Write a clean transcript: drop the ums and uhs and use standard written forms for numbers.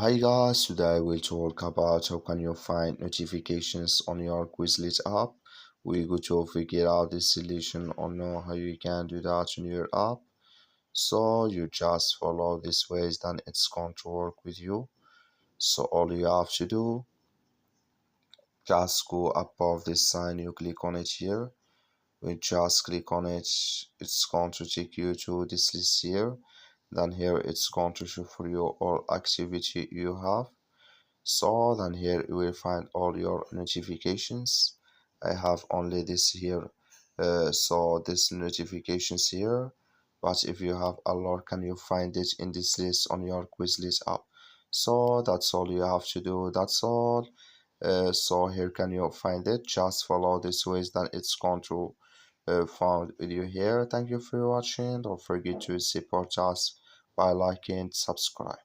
Hi guys, today we'll talk about how can you find notifications on your Quizlet app. We go to figure out the solution or know how you can do that on your app. So you just follow this ways, then it's going to work with you. So all you have to do, just go above this sign, you click on it here. We just click on it, it's going to take you to this list here. Then here it's going to show for you all activity you have. So then here you will find all your notifications. I have only this here, so this notifications here, but if you have a lot, can you find it in this list on your Quizlet app? So that's all you have to do, that's all. So here can you find it, just follow this ways, then it's going to found video here. Thank you for watching, don't forget to support us by liking, subscribe.